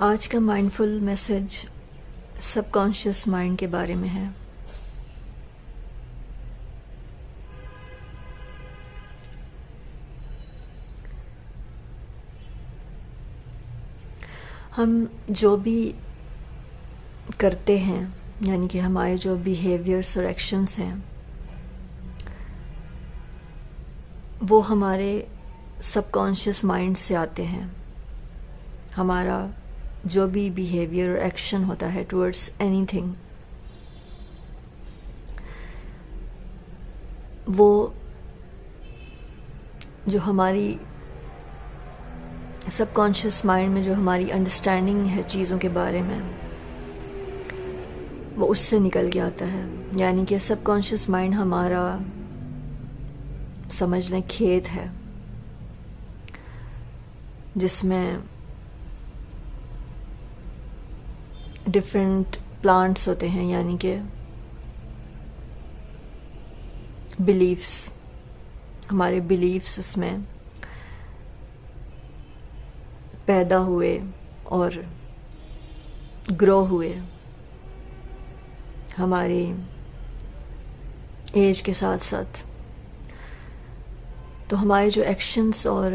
آج کا mindful message سب conscious mind کے بارے میں ہے۔ ہم جو بھی کرتے ہیں، یعنی کہ ہمارے جو بیہیویئرس اور ایکشنز ہیں، وہ ہمارے سب کانشیس مائنڈ سے آتے ہیں۔ ہمارا جو بھی بیہیویئر اور ایکشن ہوتا ہے ٹورڈس اینی تھنگ، وہ جو ہماری سب کانشیس مائنڈ میں جو ہماری انڈرسٹینڈنگ ہے چیزوں کے بارے میں، وہ اس سے نکل کے آتا ہے۔ یعنی کہ سب کانشیس مائنڈ ہمارا سمجھ لیں کھیت ہے، جس میں ڈفرینٹ پلانٹس ہوتے ہیں، یعنی کہ بلیفس، ہمارے بلیفس اس میں پیدا ہوئے اور گرو ہوئے ہماری ایج کے ساتھ ساتھ۔ تو ہمارے جو ایکشنز اور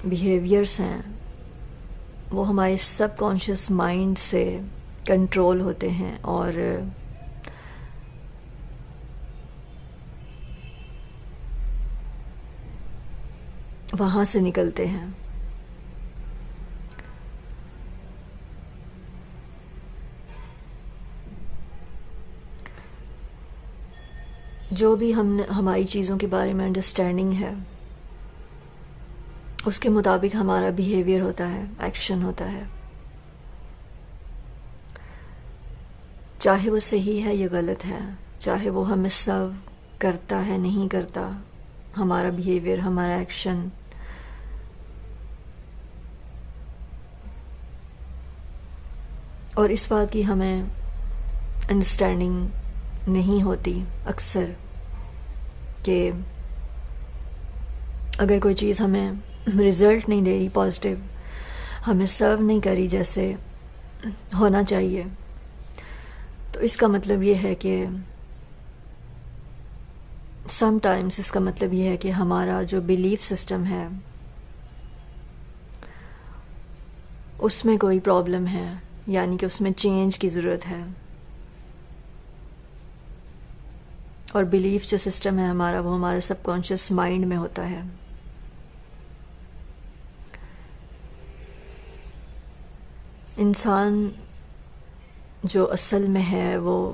بیہیویئرس ہیں، وہ ہمارے سب کانشیس مائنڈ سے کنٹرول ہوتے ہیں اور وہاں سے نکلتے ہیں۔ جو بھی ہماری چیزوں کے بارے میں انڈرسٹینڈنگ ہے، اس کے مطابق ہمارا بیہیویئر ہوتا ہے، ایکشن ہوتا ہے، چاہے وہ صحیح ہے یا غلط ہے، چاہے وہ ہمیں سرو کرتا ہے نہیں کرتا، ہمارا بیہیویئر، ہمارا ایکشن اور اس بات کی ہمیں انڈرسٹینڈنگ نہیں ہوتی اکثر کہ اگر کوئی چیز ہمیں رزلٹ نہیں دے رہی پازیٹیو، ہمیں سرو نہیں کری جیسے ہونا چاہیے، تو اس کا مطلب یہ ہے کہ سم ٹائمز اس کا مطلب یہ ہے کہ ہمارا جو بلیف سسٹم ہے اس میں کوئی پرابلم ہے، یعنی کہ اس میں چینج کی ضرورت ہے۔ اور بلیف جو سسٹم ہے ہمارا، وہ ہمارا سب کانشیس مائنڈ میں ہوتا ہے۔ انسان جو اصل میں ہے وہ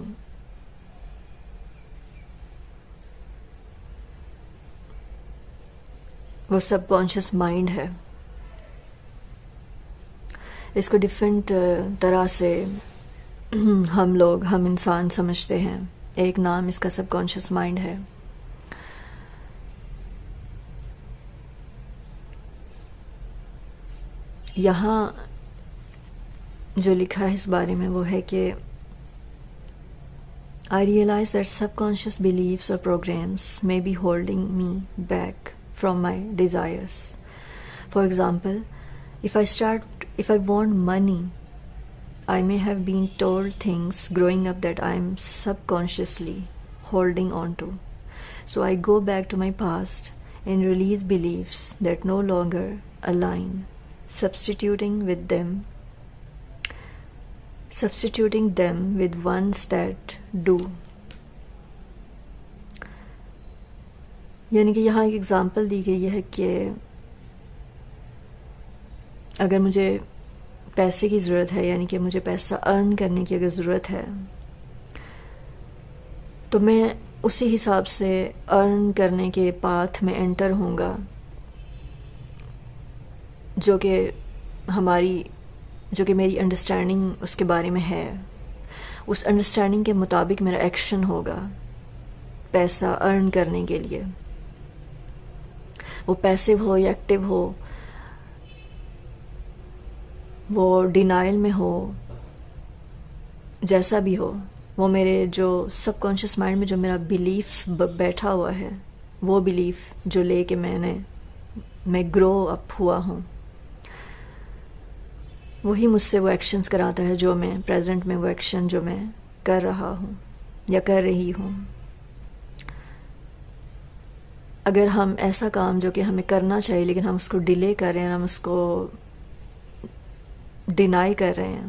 سب کانشیس مائنڈ ہے۔ اس کو ڈفرینٹ طرح سے ہم انسان سمجھتے ہیں۔ ایک نام اس کا سب کانشیس مائنڈ ہے۔ یہاں جو لکھا ہے اس بارے میں وہ ہے کہ I realize that subconscious beliefs or programs may be holding me back from my desires. For example, if I want money, I may have been told things growing up that I'm subconsciously holding on to. So I go back to my past and release beliefs that no longer align, substituting them with ones that do. یعنی کہ یہاں ایک example دی گئی ہے کہ اگر مجھے پیسے کی ضرورت ہے، یعنی کہ مجھے پیسہ ارن کرنے کی اگر ضرورت ہے، تو میں اسی حساب سے ارن کرنے کے پاتھ میں انٹر ہوں گا جو کہ میری انڈرسٹینڈنگ اس کے بارے میں ہے۔ اس انڈرسٹینڈنگ کے مطابق میرا ایکشن ہوگا پیسہ ارن کرنے کے لیے، وہ پیسو ہو یا ایکٹیو ہو، وہ ڈینائل میں ہو، جیسا بھی ہو، وہ میرے جو سب کانشیس مائنڈ میں جو میرا بلیف بیٹھا ہوا ہے، وہ بلیف جو لے کے میں گرو اپ ہوا ہوں، وہی مجھ سے وہ ایکشنز کراتا ہے جو میں پریزنٹ میں وہ ایکشن جو میں کر رہا ہوں یا کر رہی ہوں. اگر ہم ایسا کام جو کہ ہمیں کرنا چاہیے لیکن ہم اس کو ڈیلے کر رہے ہیں، ہم اس کو ڈینائی کر رہے ہیں،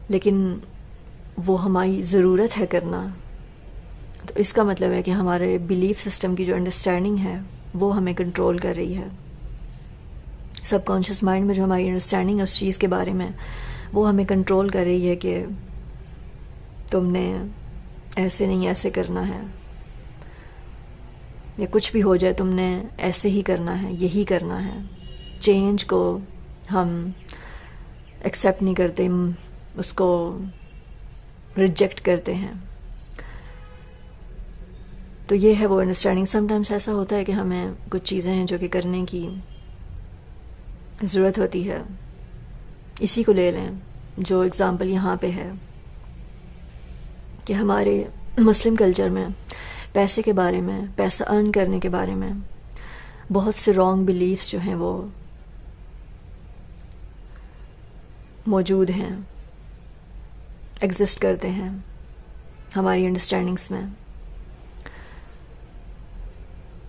لیکن وہ ہماری ضرورت ہے کرنا، تو اس کا مطلب ہے کہ ہمارے بیلیف سسٹم کی جو انڈرسٹینڈنگ ہے وہ ہمیں کنٹرول کر رہی ہے. سب کانشیس مائنڈ میں جو ہماری انڈرسٹینڈنگ ہے اس چیز کے بارے میں، وہ ہمیں کنٹرول کر رہی ہے کہ تم نے ایسے نہیں ایسے کرنا ہے، یا کچھ بھی ہو جائے تم نے ایسے ہی کرنا ہے، یہی کرنا ہے. چینج کو ہم ایکسیپٹ نہیں کرتے، اس کو ریجیکٹ کرتے ہیں. تو یہ ہے وہ انڈرسٹینڈنگ. سم ٹائمس ایسا ہوتا ہے کہ ہمیں کچھ چیزیں ہیں جو کہ کرنے کی ضرورت ہوتی ہے. اسی کو لے لیں جو اگزامپل یہاں پہ ہے کہ ہمارے مسلم کلچر میں پیسے کے بارے میں، پیسہ ارن کرنے کے بارے میں بہت سے رانگ بلیفس جو ہیں وہ موجود ہیں، ایگزسٹ کرتے ہیں ہماری انڈرسٹینڈنگس میں.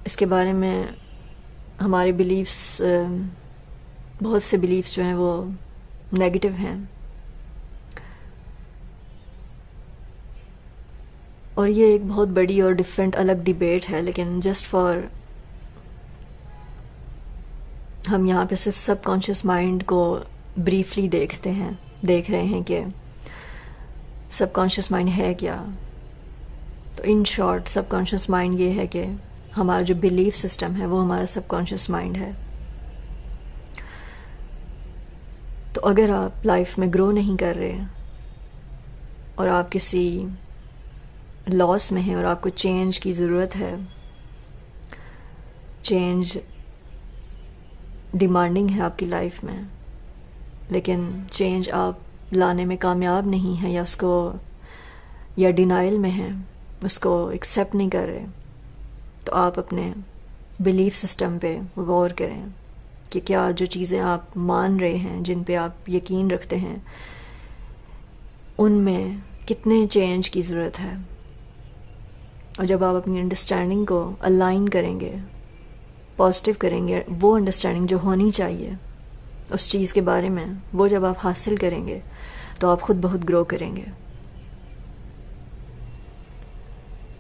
اس کے بارے میں ہمارے بلیفس، بہت سے بلیفس جو ہیں وہ نیگیٹو ہیں، اور یہ ایک بہت بڑی اور ڈفرینٹ الگ ڈیبیٹ ہے. لیکن جسٹ فار ہم یہاں پہ صرف سب کانشیس مائنڈ کو بریفلی دیکھ رہے ہیں کہ سب کانشیس مائنڈ ہے کیا. تو in short sub conscious mind یہ ہے کہ ہمارا جو بلیف سسٹم ہے وہ ہمارا سب کانشیس مائنڈ ہے. تو اگر آپ لائف میں گرو نہیں کر رہے اور آپ کسی لاس میں ہیں اور آپ کو چینج کی ضرورت ہے، چینج ڈیمانڈنگ ہے آپ کی لائف میں، لیکن چینج آپ لانے میں کامیاب نہیں ہیں، یا اس کو یا ڈینائل میں ہیں، اس کو ایکسیپٹ نہیں کر رہے، تو آپ اپنے بلیف سسٹم پہ غور کریں کہ کیا جو چیزیں آپ مان رہے ہیں، جن پہ آپ یقین رکھتے ہیں، ان میں کتنے چینج کی ضرورت ہے. اور جب آپ اپنی انڈرسٹینڈنگ کو الائن کریں گے، پازیٹیو کریں گے، وہ انڈرسٹینڈنگ جو ہونی چاہیے اس چیز کے بارے میں، وہ جب آپ حاصل کریں گے تو آپ خود بہت گرو کریں گے.